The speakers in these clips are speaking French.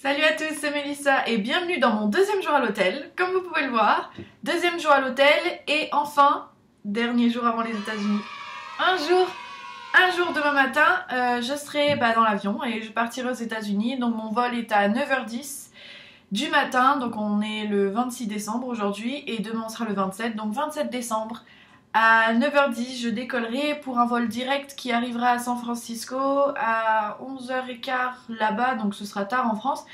Salut à tous, c'est Mélissa et bienvenue dans mon deuxième jour à l'hôtel. Comme vous pouvez le voir, deuxième jour à l'hôtel et enfin, dernier jour avant les États-Unis. Un jour demain matin, je serai dans l'avion et je partirai aux États-Unis. Donc mon vol est à 9h10 du matin, donc on est le 26 décembre aujourd'hui et demain on sera le 27, donc 27 décembre. À 9h10, je décollerai pour un vol direct qui arrivera à San Francisco à 11h15 là-bas, donc ce sera tard en France.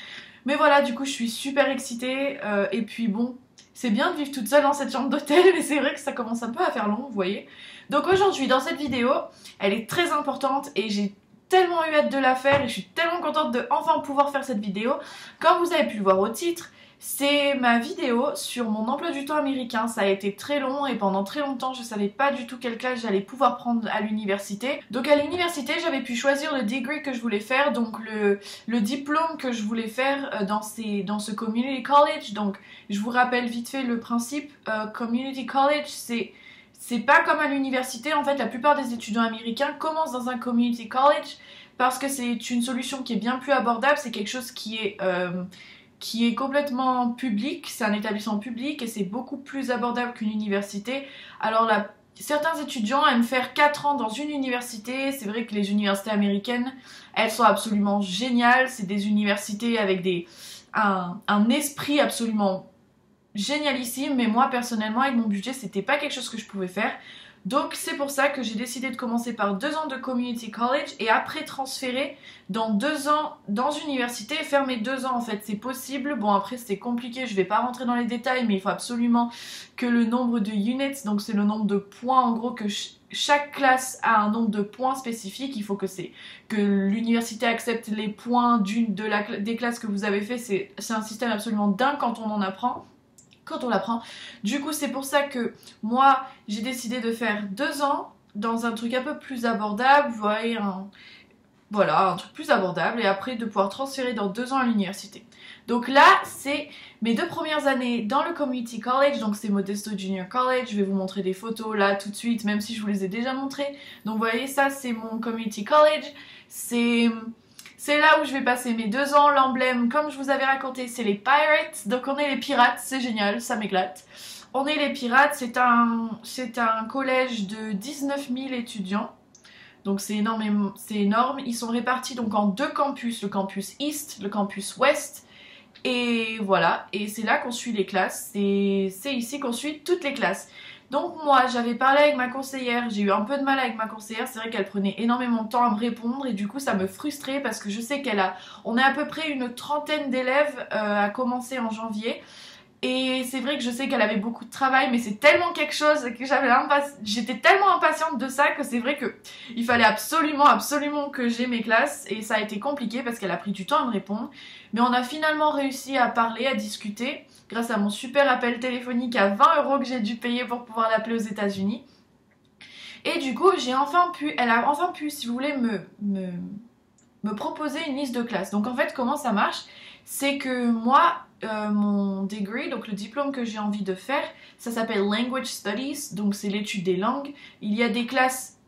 Mais voilà, du coup, je suis super excitée. Et puis bon, c'est bien de vivre toute seule dans cette chambre d'hôtel, mais c'est vrai que ça commence un peu à faire long, vous voyez. Donc aujourd'hui, dans cette vidéo, elle est très importante et j'ai tellement eu hâte de la faire et je suis tellement contente de enfin pouvoir faire cette vidéo. Comme vous avez pu le voir au titre, c'est ma vidéo sur mon emploi du temps américain. Ça a été très long et pendant très longtemps je savais pas du tout quelle classe j'allais pouvoir prendre à l'université. Donc à l'université j'avais pu choisir le degree que je voulais faire, donc le diplôme que je voulais faire dans ce community college. Donc je vous rappelle vite fait le principe. Community college, c'est pas comme à l'université. En fait la plupart des étudiants américains commencent dans un community college parce que c'est une solution qui est bien plus abordable. C'est quelque chose qui est complètement public, c'est un établissement public et c'est beaucoup plus abordable qu'une université. Alors là, certains étudiants aiment faire 4 ans dans une université. C'est vrai que les universités américaines, elles sont absolument géniales. C'est des universités avec un esprit absolument génialissime, mais moi personnellement avec mon budget c'était pas quelque chose que je pouvais faire. Donc c'est pour ça que j'ai décidé de commencer par 2 ans de community college et après transférer dans 2 ans dans une université et faire mes 2 ans en fait. C'est possible, bon après c'est compliqué, je vais pas rentrer dans les détails, mais il faut absolument que le nombre de units, donc c'est le nombre de points en gros, que chaque classe a un nombre de points spécifiques. Il faut que l'université accepte les points des classes que vous avez fait. C'est un système absolument dingue quand on l'apprend. Du coup c'est pour ça que moi j'ai décidé de faire 2 ans dans un truc un peu plus abordable, vous voyez, voilà, un truc plus abordable, et après de pouvoir transférer dans 2 ans à l'université. Donc là c'est mes 2 premières années dans le community college, donc c'est Modesto Junior College. Je vais vous montrer des photos là tout de suite, même si je vous les ai déjà montrées. Donc vous voyez, ça c'est mon community college, c'est là où je vais passer mes 2 ans. L'emblème, comme je vous avais raconté, c'est les Pirates. Donc on est les pirates, c'est génial, ça m'éclate. On est les pirates, c'est un collège de 19 000 étudiants. Donc c'est énorme, c'est énorme. Ils sont répartis donc en 2 campus, le campus East, le campus West. Et voilà, et c'est là qu'on suit les classes. C'est ici qu'on suit toutes les classes. Donc moi j'avais parlé avec ma conseillère, j'ai eu un peu de mal avec ma conseillère, c'est vrai qu'elle prenait énormément de temps à me répondre et du coup ça me frustrait parce que je sais on est à peu près une 30aine d'élèves à commencer en janvier. Et c'est vrai que je sais qu'elle avait beaucoup de travail, mais c'est tellement quelque chose que j'étais tellement impatiente de ça que c'est vrai que il fallait absolument que j'ai mes classes, et ça a été compliqué parce qu'elle a pris du temps à me répondre. Mais on a finalement réussi à parler, à discuter, grâce à mon super appel téléphonique à 20 € que j'ai dû payer pour pouvoir l'appeler aux États-Unis. Et du coup, elle a enfin pu, si vous voulez, me proposer une liste de classes. Donc en fait, comment ça marche? C'est que moi, mon degree, donc le diplôme que j'ai envie de faire, ça s'appelle Language Studies, donc c'est l'étude des langues. Il y a des classes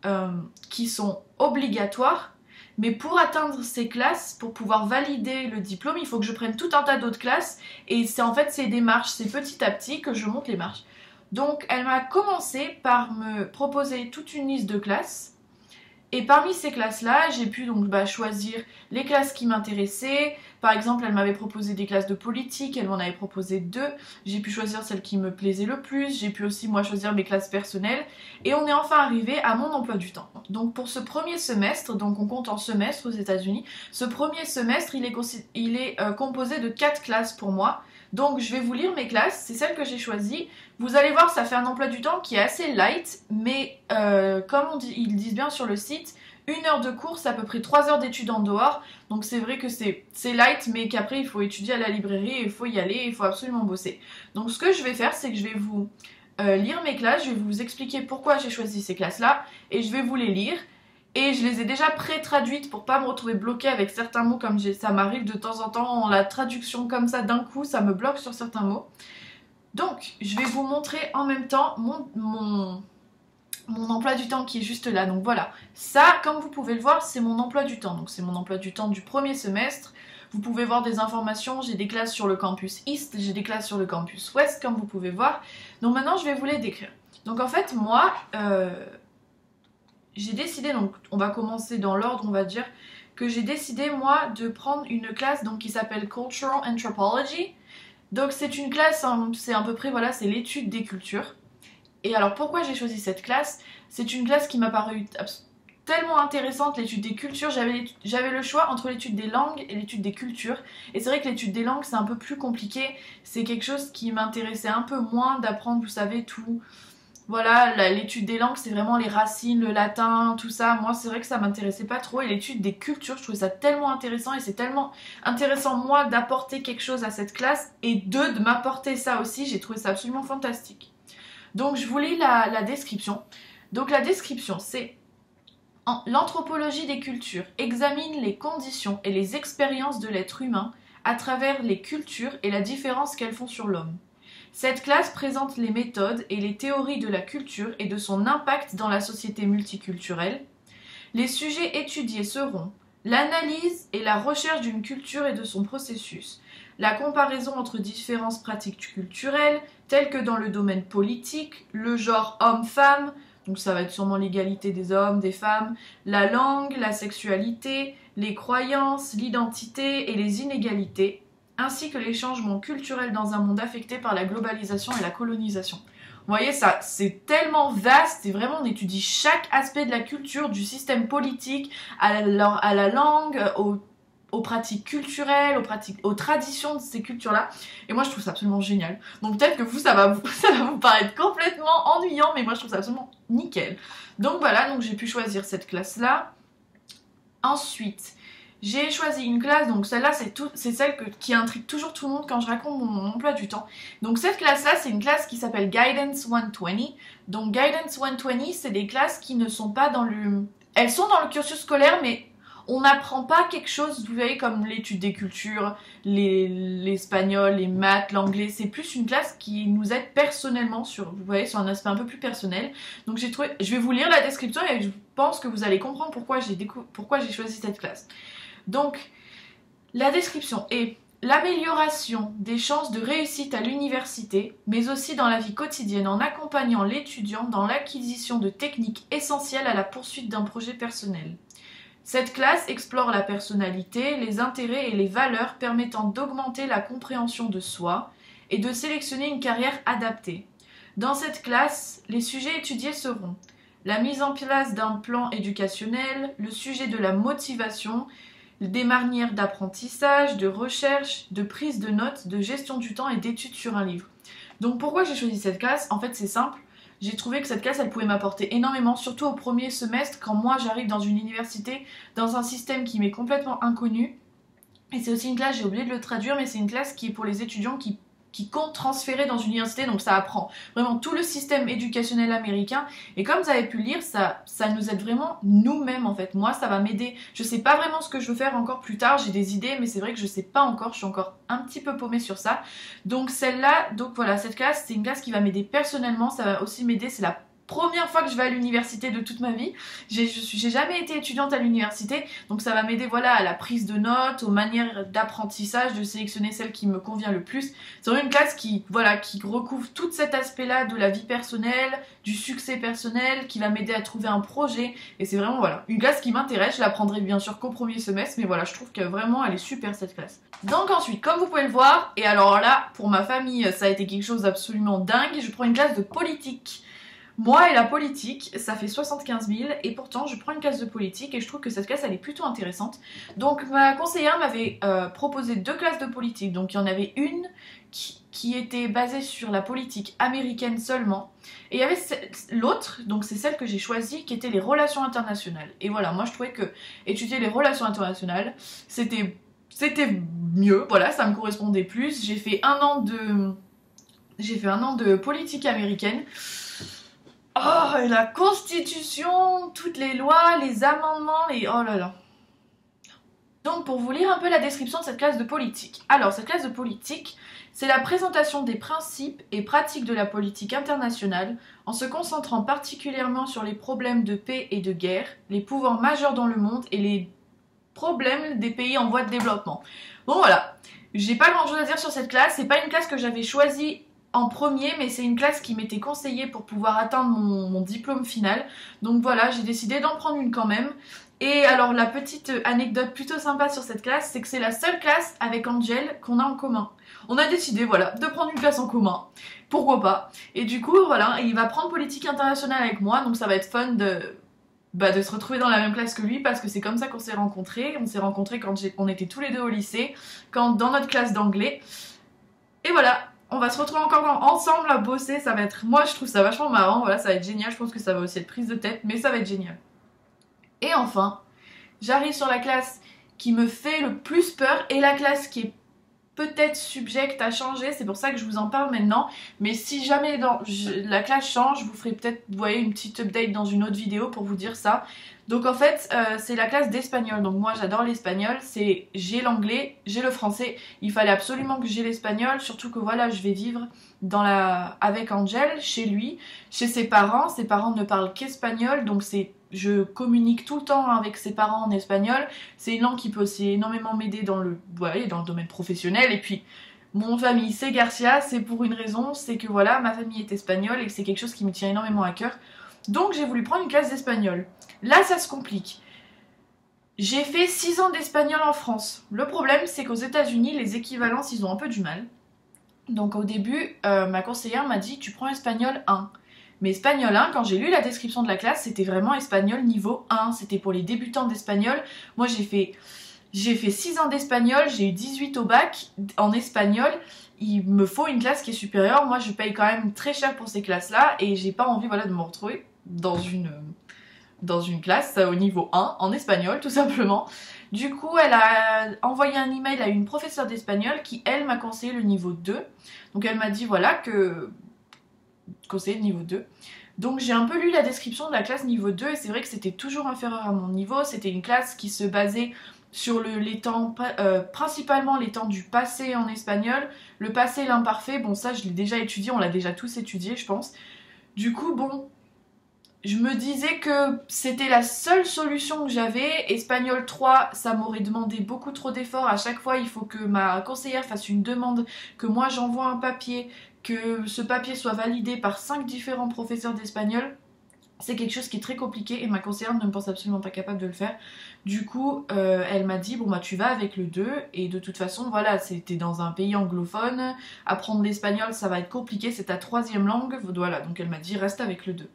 qui sont obligatoires, mais pour atteindre ces classes, pour pouvoir valider le diplôme, il faut que je prenne tout un tas d'autres classes, et en fait c'est des marches, c'est petit à petit que je monte les marches. Donc elle m'a commencé par me proposer toute une liste de classes. Et parmi ces classes-là, j'ai pu donc choisir les classes qui m'intéressaient. Par exemple, elle m'avait proposé des classes de politique, elle m'en avait proposé 2. J'ai pu choisir celle qui me plaisait le plus. J'ai pu aussi, moi, choisir mes classes personnelles. Et on est enfin arrivé à mon emploi du temps. Donc pour ce premier semestre, donc on compte en semestre aux États-Unis, ce premier semestre, il est composé de 4 classes pour moi. Donc je vais vous lire mes classes, c'est celles que j'ai choisies. Vous allez voir, ça fait un emploi du temps qui est assez light, mais comme ils disent bien sur le site, 1 heure de cours, c'est à peu près 3 heures d'études en dehors. Donc c'est vrai que c'est light, mais qu'après il faut étudier à la librairie, il faut y aller, il faut absolument bosser. Donc ce que je vais faire, c'est que je vais vous lire mes classes, je vais vous expliquer pourquoi j'ai choisi ces classes-là, et je vais vous les lire. Et je les ai déjà pré-traduites pour pas me retrouver bloquée avec certains mots, comme ça m'arrive de temps en temps, la traduction comme ça d'un coup, ça me bloque sur certains mots. Donc, je vais vous montrer en même temps mon emploi du temps qui est juste là. Donc voilà, ça, comme vous pouvez le voir, c'est mon emploi du temps. Donc c'est mon emploi du temps du premier semestre. Vous pouvez voir des informations, j'ai des classes sur le campus East, j'ai des classes sur le campus West, comme vous pouvez voir. Donc maintenant, je vais vous les décrire. Donc en fait, moi, j'ai décidé, donc on va commencer dans l'ordre, on va dire, que j'ai décidé, moi, de prendre une classe donc, qui s'appelle Cultural Anthropology. Donc c'est une classe, c'est à peu près, voilà, c'est l'étude des cultures. Et alors pourquoi j'ai choisi cette classe? C'est une classe qui m'a paru tellement intéressante, l'étude des cultures. J'avais le choix entre l'étude des langues et l'étude des cultures. Et c'est vrai que l'étude des langues, c'est un peu plus compliqué. C'est quelque chose qui m'intéressait un peu moins d'apprendre, vous savez, tout. Voilà, l'étude des langues, c'est vraiment les racines, le latin, tout ça. Moi, c'est vrai que ça m'intéressait pas trop. Et l'étude des cultures, je trouvais ça tellement intéressant. Et c'est tellement intéressant, moi, d'apporter quelque chose à cette classe. Et de m'apporter ça aussi, j'ai trouvé ça absolument fantastique. Donc, je vous lis la description. Donc, la description, c'est... L'anthropologie des cultures examine les conditions et les expériences de l'être humain à travers les cultures et la différence qu'elles font sur l'homme. Cette classe présente les méthodes et les théories de la culture et de son impact dans la société multiculturelle. Les sujets étudiés seront l'analyse et la recherche d'une culture et de son processus, la comparaison entre différentes pratiques culturelles, telles que dans le domaine politique, le genre homme-femme, donc ça va être sûrement l'égalité des hommes, des femmes, la langue, la sexualité, les croyances, l'identité et les inégalités, ainsi que les changements culturels dans un monde affecté par la globalisation et la colonisation. Vous voyez, ça, c'est tellement vaste, et vraiment on étudie chaque aspect de la culture, du système politique, à la langue, aux pratiques culturelles, aux traditions de ces cultures-là. Et moi, je trouve ça absolument génial. Donc peut-être que vous, ça va vous paraître complètement ennuyant, mais moi, je trouve ça absolument nickel. Donc voilà, donc j'ai pu choisir cette classe-là. Ensuite, j'ai choisi une classe, donc celle-là, c'est celle qui intrigue toujours tout le monde quand je raconte mon emploi du temps. Donc cette classe-là, c'est une classe qui s'appelle Guidance 120. Donc Guidance 120, c'est des classes qui ne sont pas dans le... Elles sont dans le cursus scolaire, mais on n'apprend pas quelque chose, vous voyez, comme l'étude des cultures, l'espagnol, les maths, l'anglais. C'est plus une classe qui nous aide personnellement, vous voyez, sur un aspect un peu plus personnel. Donc j'ai trouvé, je vais vous lire la description et je pense que vous allez comprendre pourquoi j'ai choisi cette classe. Donc, la description est l'amélioration des chances de réussite à l'université, mais aussi dans la vie quotidienne en accompagnant l'étudiant dans l'acquisition de techniques essentielles à la poursuite d'un projet personnel. Cette classe explore la personnalité, les intérêts et les valeurs permettant d'augmenter la compréhension de soi et de sélectionner une carrière adaptée. Dans cette classe, les sujets étudiés seront la mise en place d'un plan éducationnel, le sujet de la motivation, des manières d'apprentissage, de recherche, de prise de notes, de gestion du temps et d'études sur un livre. Donc pourquoi j'ai choisi cette classe? En fait c'est simple, j'ai trouvé que cette classe elle pouvait m'apporter énormément, surtout au premier semestre quand moi j'arrive dans une université, dans un système qui m'est complètement inconnu. Et c'est aussi une classe, j'ai oublié de le traduire, mais c'est une classe qui est pour les étudiants qui comptent transférer dans une université, donc ça apprend vraiment tout le système éducationnel américain. Et comme vous avez pu le lire, ça nous aide vraiment nous-mêmes en fait. Moi, ça va m'aider. Je sais pas vraiment ce que je veux faire encore plus tard, j'ai des idées, mais c'est vrai que je sais pas encore, je suis encore un petit peu paumée sur ça. Donc celle-là, donc voilà, cette classe, c'est une classe qui va m'aider personnellement, ça va aussi m'aider, c'est la première fois que je vais à l'université de toute ma vie. J'ai jamais été étudiante à l'université, donc ça va m'aider voilà, à la prise de notes, aux manières d'apprentissage, de sélectionner celle qui me convient le plus. C'est vraiment une classe qui recouvre tout cet aspect-là de la vie personnelle, du succès personnel, qui va m'aider à trouver un projet. Et c'est vraiment voilà, une classe qui m'intéresse. Je la prendrai bien sûr qu'au premier semestre, mais voilà, je trouve que vraiment elle est super cette classe. Donc ensuite, comme vous pouvez le voir, et alors là, pour ma famille, ça a été quelque chose d'absolument dingue, je prends une classe de politique. Moi et la politique, ça fait 75 000 et pourtant je prends une classe de politique et je trouve que cette classe elle est plutôt intéressante. Donc ma conseillère m'avait proposé 2 classes de politique. Donc il y en avait une qui était basée sur la politique américaine seulement. Et il y avait l'autre, donc c'est celle que j'ai choisie, qui était les relations internationales. Et voilà, moi je trouvais que étudier les relations internationales, c'était mieux, voilà, ça me correspondait plus. J'ai fait un an de politique américaine. Oh, et la constitution, toutes les lois, les amendements, oh là là. Donc pour vous lire un peu la description de cette classe de politique. Alors cette classe de politique, c'est la présentation des principes et pratiques de la politique internationale en se concentrant particulièrement sur les problèmes de paix et de guerre, les pouvoirs majeurs dans le monde et les problèmes des pays en voie de développement. Bon voilà, j'ai pas grand chose à dire sur cette classe, c'est pas une classe que j'avais choisie en premier, mais c'est une classe qui m'était conseillée pour pouvoir atteindre mon diplôme final. Donc voilà, j'ai décidé d'en prendre une quand même. Et alors la petite anecdote plutôt sympa sur cette classe, c'est que c'est la seule classe avec Angel qu'on a en commun. On a décidé voilà de prendre une classe en commun, pourquoi pas. Et du coup voilà, il va prendre politique internationale avec moi, donc ça va être fun de se retrouver dans la même classe que lui parce que c'est comme ça qu'on s'est rencontrés. On s'est rencontrés quand on était tous les deux au lycée, dans notre classe d'anglais. Et voilà, on va se retrouver encore ensemble à bosser, ça va être... Moi je trouve ça vachement marrant, voilà, ça va être génial, je pense que ça va aussi être prise de tête, mais ça va être génial. Et enfin, j'arrive sur la classe qui me fait le plus peur et la classe qui est peut-être subjecte à changer, c'est pour ça que je vous en parle maintenant. Mais si jamais la classe change, je vous ferai peut-être, vous voyez, une petite update dans une autre vidéo pour vous dire ça. Donc en fait, c'est la classe d'espagnol. Donc moi j'adore l'espagnol, j'ai l'anglais, j'ai le français. Il fallait absolument que j'ai l'espagnol, surtout que voilà, je vais vivre avec Angel, chez lui, chez ses parents. Ses parents ne parlent qu'espagnol, donc je communique tout le temps avec ses parents en espagnol. C'est une langue qui peut aussi énormément m'aider dans le domaine professionnel. Et puis, mon famille, c'est Garcia, c'est pour une raison, c'est que voilà, ma famille est espagnole et que c'est quelque chose qui me tient énormément à cœur. Donc j'ai voulu prendre une classe d'espagnol. Là, ça se complique. J'ai fait 6 ans d'espagnol en France. Le problème, c'est qu'aux États-Unis, les équivalences, ils ont un peu du mal. Donc au début, ma conseillère m'a dit, tu prends espagnol 1. Mais espagnol 1, quand j'ai lu la description de la classe, c'était vraiment espagnol niveau 1. C'était pour les débutants d'espagnol. Moi, j'ai fait 6 ans d'espagnol, j'ai eu 18 au bac en espagnol. Il me faut une classe qui est supérieure. Moi, je paye quand même très cher pour ces classes-là. Et j'ai pas envie voilà, de me retrouver dans une classe au niveau 1 en espagnol, tout simplement. Du coup, elle a envoyé un email à une professeure d'espagnol qui, elle, m'a conseillé le niveau 2. Donc elle m'a dit, voilà, que... conseiller de niveau 2. Donc j'ai un peu lu la description de la classe niveau 2 et c'est vrai que c'était toujours inférieur à mon niveau. C'était une classe qui se basait sur principalement les temps du passé en espagnol. Le passé et l'imparfait, bon ça je l'ai déjà étudié, on l'a déjà tous étudié je pense. Du coup bon, je me disais que c'était la seule solution que j'avais. Espagnol 3, ça m'aurait demandé beaucoup trop d'efforts. À chaque fois, il faut que ma conseillère fasse une demande, que moi j'envoie un papier, que ce papier soit validé par 5 différents professeurs d'espagnol. C'est quelque chose qui est très compliqué et ma conseillère ne me pense absolument pas capable de le faire. Du coup, elle m'a dit, bon bah tu vas avec le 2 et de toute façon, voilà, c'était dans un pays anglophone. Apprendre l'espagnol, ça va être compliqué, c'est ta 3e langue. Voilà, donc elle m'a dit, reste avec le 2.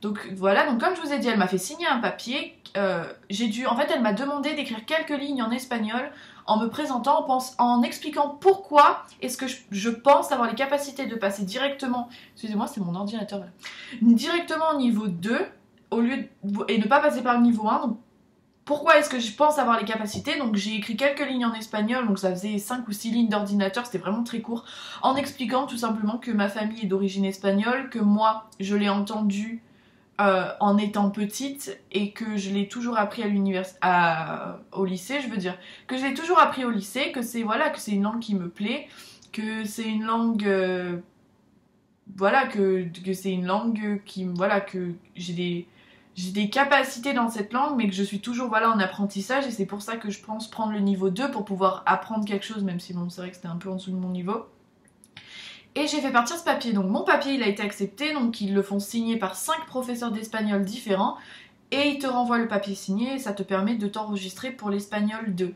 Donc voilà, donc comme je vous ai dit, elle m'a fait signer un papier. En fait, elle m'a demandé d'écrire quelques lignes en espagnol en me présentant, en expliquant pourquoi est-ce que je pense avoir les capacités de passer directement, excusez-moi, c'est mon ordinateur, voilà, directement au niveau 2 et ne pas passer par le niveau 1. Donc, pourquoi est-ce que je pense avoir les capacités? Donc j'ai écrit quelques lignes en espagnol, donc ça faisait 5 ou 6 lignes d'ordinateur, c'était vraiment très court, en expliquant tout simplement que ma famille est d'origine espagnole, que moi, je l'ai entendu en étant petite et que je l'ai toujours appris au lycée, je veux dire, que je l'ai toujours appris au lycée, que c'est une langue qui me plaît, que c'est une langue que c'est une langue que j'ai des capacités dans cette langue, mais que je suis toujours en apprentissage et c'est pour ça que je pense prendre le niveau 2 pour pouvoir apprendre quelque chose, même si bon, c'est vrai que c'était un peu en dessous de mon niveau. Et j'ai fait partir ce papier, donc mon papier il a été accepté, donc ils le font signer par 5 professeurs d'espagnol différents et ils te renvoient le papier signé et ça te permet de t'enregistrer pour l'espagnol 2.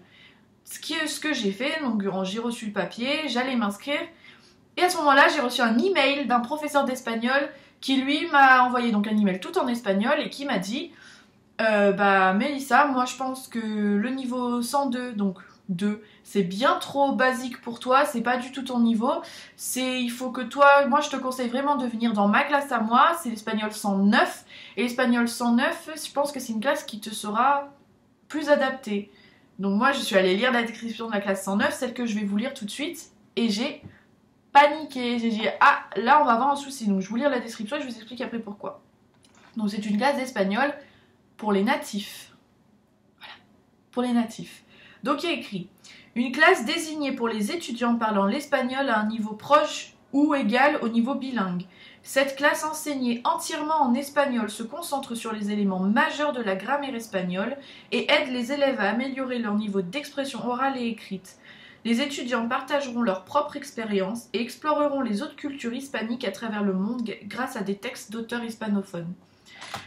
Ce que j'ai fait, donc j'ai reçu le papier, j'allais m'inscrire et à ce moment-là j'ai reçu un email d'un professeur d'espagnol qui lui m'a envoyé donc un email tout en espagnol et qui m'a dit Mélissa, moi je pense que le niveau 102, donc 2, c'est bien trop basique pour toi, c'est pas du tout ton niveau, il faut que moi je te conseille vraiment de venir dans ma classe à moi, c'est l'espagnol 109, et l'espagnol 109, je pense que c'est une classe qui te sera plus adaptée. Donc moi je suis allée lire la description de la classe 109, celle que je vais vous lire tout de suite, et j'ai paniqué, j'ai dit ah là on va avoir un souci, donc je vous lire la description et je vous explique après pourquoi. Donc c'est une classe d'espagnol pour les natifs. Voilà, pour les natifs. Donc il y a écrit « Une classe désignée pour les étudiants parlant l'espagnol à un niveau proche ou égal au niveau bilingue. Cette classe enseignée entièrement en espagnol se concentre sur les éléments majeurs de la grammaire espagnole et aide les élèves à améliorer leur niveau d'expression orale et écrite. Les étudiants partageront leur propre expérience et exploreront les autres cultures hispaniques à travers le monde grâce à des textes d'auteurs hispanophones.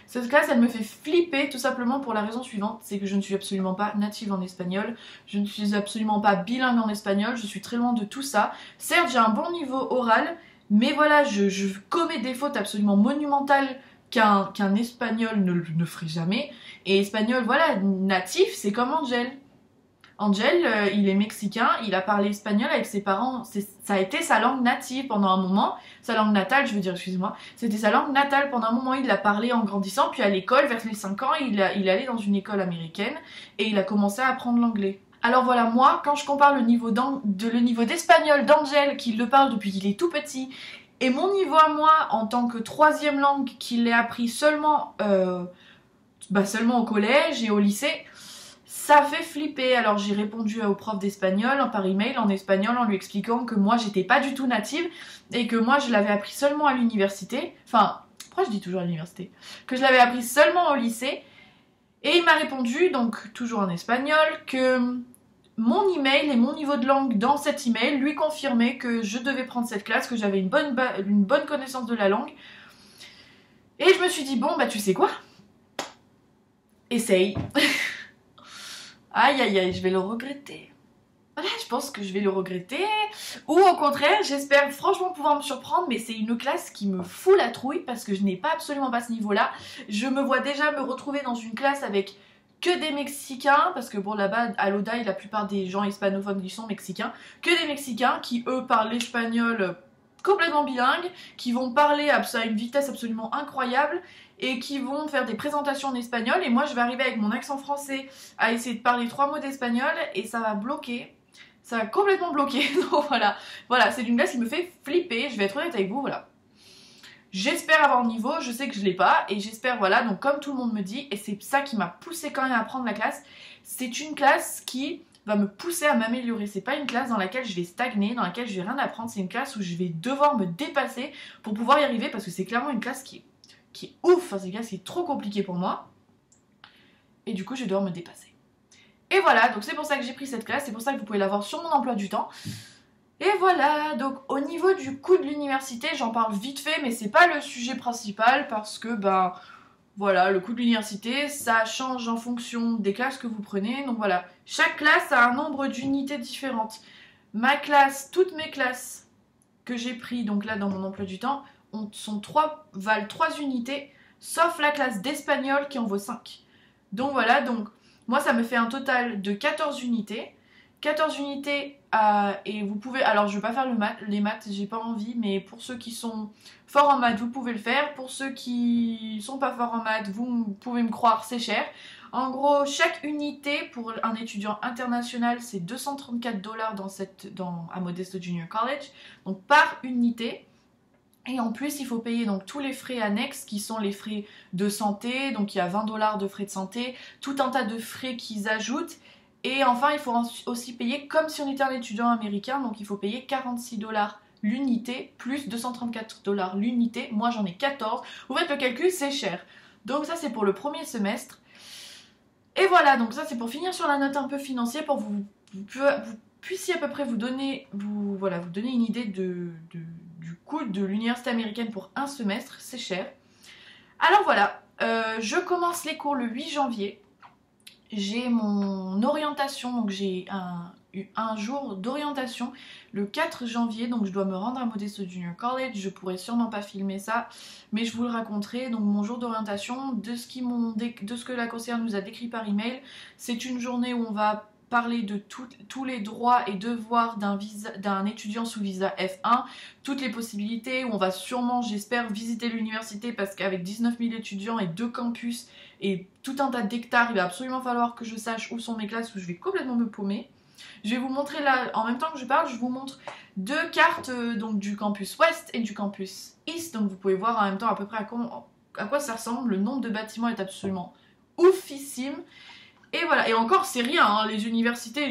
Cette classe, elle me fait flipper tout simplement pour la raison suivante, c'est que je ne suis absolument pas native en espagnol, je ne suis absolument pas bilingue en espagnol, je suis très loin de tout ça. Certes, j'ai un bon niveau oral, mais voilà, je commets des fautes absolument monumentales qu'un espagnol ne ferait jamais. Et espagnol, voilà, natif, c'est comme Angel. Angel, il est mexicain, il a parlé espagnol avec ses parents, ça a été sa langue native pendant un moment, sa langue natale, je veux dire, excusez-moi, c'était sa langue natale pendant un moment, il l'a parlé en grandissant, puis à l'école, vers les 5 ans, il est allé dans une école américaine et il a commencé à apprendre l'anglais. Alors voilà, moi, quand je compare le niveau d'espagnol d'Angel, qui le parle depuis qu'il est tout petit, et mon niveau à moi, en tant que troisième langue, qu'il l'ai appris seulement au collège et au lycée, ça fait flipper. Alors j'ai répondu au prof d'espagnol par email en espagnol en lui expliquant que moi j'étais pas du tout native et que moi je l'avais appris seulement à l'université. Enfin, pourquoi je dis toujours à l'université? Que je l'avais appris seulement au lycée. Et il m'a répondu, donc toujours en espagnol, que mon email et mon niveau de langue dans cet email lui confirmaient que je devais prendre cette classe, que j'avais une bonne connaissance de la langue. Et je me suis dit, bon bah tu sais quoi? Essaye. Aïe aïe aïe, je vais le regretter. Voilà, je pense que je vais le regretter. Ou au contraire, j'espère franchement pouvoir me surprendre, mais c'est une classe qui me fout la trouille parce que je n'ai pas absolument pas ce niveau-là. Je me vois déjà me retrouver dans une classe avec que des Mexicains, parce que bon là-bas à l'Odaï, la plupart des gens hispanophones qui sont mexicains, que des Mexicains qui eux parlent l'espagnol complètement bilingue, qui vont parler à une vitesse absolument incroyable et qui vont faire des présentations en espagnol et moi je vais arriver avec mon accent français à essayer de parler 3 mots d'espagnol et ça va bloquer, ça va complètement bloquer. Donc voilà, c'est une classe qui me fait flipper, je vais être honnête avec vous, voilà. J'espère avoir le niveau, je sais que je l'ai pas et j'espère, voilà, donc comme tout le monde me dit, et c'est ça qui m'a poussé quand même à prendre la classe, c'est une classe qui va me pousser à m'améliorer. C'est pas une classe dans laquelle je vais stagner, dans laquelle je vais rien apprendre, c'est une classe où je vais devoir me dépasser pour pouvoir y arriver parce que c'est clairement une classe qui est ouf, enfin, c'est une classe qui est trop compliquée pour moi et du coup je vais devoir me dépasser. Et voilà, donc c'est pour ça que j'ai pris cette classe, c'est pour ça que vous pouvez l'avoir sur mon emploi du temps. Et voilà, donc au niveau du coût de l'université, j'en parle vite fait, mais c'est pas le sujet principal parce que voilà, le coût de l'université, ça change en fonction des classes que vous prenez. Donc voilà, chaque classe a un nombre d'unités différentes. Ma classe, toutes mes classes que j'ai pris, donc là dans mon emploi du temps, valent 3 unités, sauf la classe d'espagnol qui en vaut 5. Donc voilà, donc moi ça me fait un total de 14 unités. 14 unités et vous pouvez, alors je vais pas faire les maths, j'ai pas envie, mais pour ceux qui sont forts en maths, vous pouvez le faire. Pour ceux qui sont pas forts en maths, vous pouvez me croire, c'est cher. En gros, chaque unité pour un étudiant international, c'est 234 $ à Modesto Junior College, donc par unité. Et en plus, il faut payer donc tous les frais annexes qui sont les frais de santé, donc il y a 20 $ de frais de santé, tout un tas de frais qu'ils ajoutent. Et enfin, il faut aussi payer comme si on était un étudiant américain, donc il faut payer 46 $ l'unité, plus 234 $ l'unité. Moi, j'en ai 14. Vous faites le calcul, c'est cher. Donc ça, c'est pour le premier semestre. Et voilà, donc ça, c'est pour finir sur la note un peu financière, pour que vous puissiez à peu près vous donner une idée du coût de l'université américaine pour un semestre. C'est cher. Alors voilà, je commence les cours le 8 janvier. J'ai mon orientation, donc j'ai un jour d'orientation le 4 janvier, donc je dois me rendre à Modesto Junior College. Je pourrais sûrement pas filmer ça, mais je vous le raconterai. Donc mon jour d'orientation, de ce que la conseillère nous a décrit par email, c'est une journée où on va parler de tous les droits et devoirs d'un étudiant sous visa F1, toutes les possibilités, où on va sûrement, j'espère, visiter l'université parce qu'avec 19 000 étudiants et 2 campus et tout un tas d'hectares, il va absolument falloir que je sache où sont mes classes, où je vais complètement me paumer. Je vais vous montrer là, en même temps que je parle, je vous montre 2 cartes donc du campus ouest et du campus east, donc vous pouvez voir en même temps à peu près à quoi ça ressemble. Le nombre de bâtiments est absolument oufissime. Et voilà, et encore c'est rien, hein, les universités,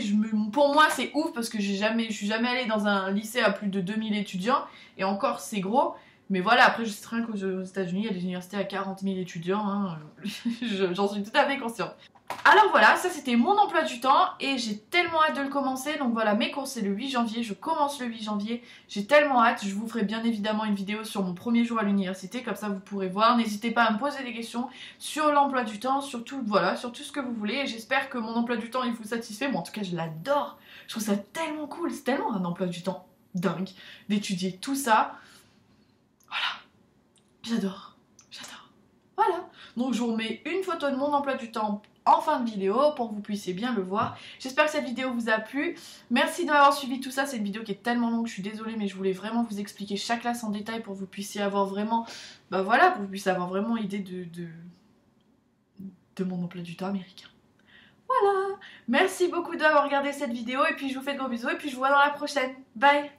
pour moi c'est ouf parce que je suis jamais allée dans un lycée à plus de 2000 étudiants, et encore c'est gros, Mais voilà, après je sais très bien qu'aux États-Unis, il y a des universités à 40 000 étudiants, hein. J'en suis tout à fait consciente. Alors voilà, ça c'était mon emploi du temps et j'ai tellement hâte de le commencer. Donc voilà, mes cours c'est le 8 janvier, je commence le 8 janvier. J'ai tellement hâte, je vous ferai bien évidemment une vidéo sur mon premier jour à l'université, comme ça vous pourrez voir. N'hésitez pas à me poser des questions sur l'emploi du temps, sur tout, voilà, sur tout ce que vous voulez. Et j'espère que mon emploi du temps il vous satisfait. Moi en tout cas je l'adore, je trouve ça tellement cool, c'est tellement un emploi du temps dingue d'étudier tout ça. Voilà, j'adore, j'adore. Voilà, donc je vous remets une photo de mon emploi du temps en fin de vidéo pour que vous puissiez bien le voir. J'espère que cette vidéo vous a plu. Merci d'avoir suivi tout ça. C'est une vidéo qui est tellement longue, je suis désolée, mais je voulais vraiment vous expliquer chaque classe en détail pour que vous puissiez avoir vraiment, bah voilà, pour que vous puissiez avoir vraiment idée de mon emploi du temps américain. Voilà, merci beaucoup d'avoir regardé cette vidéo et puis je vous fais de gros bisous et puis je vous vois dans la prochaine. Bye.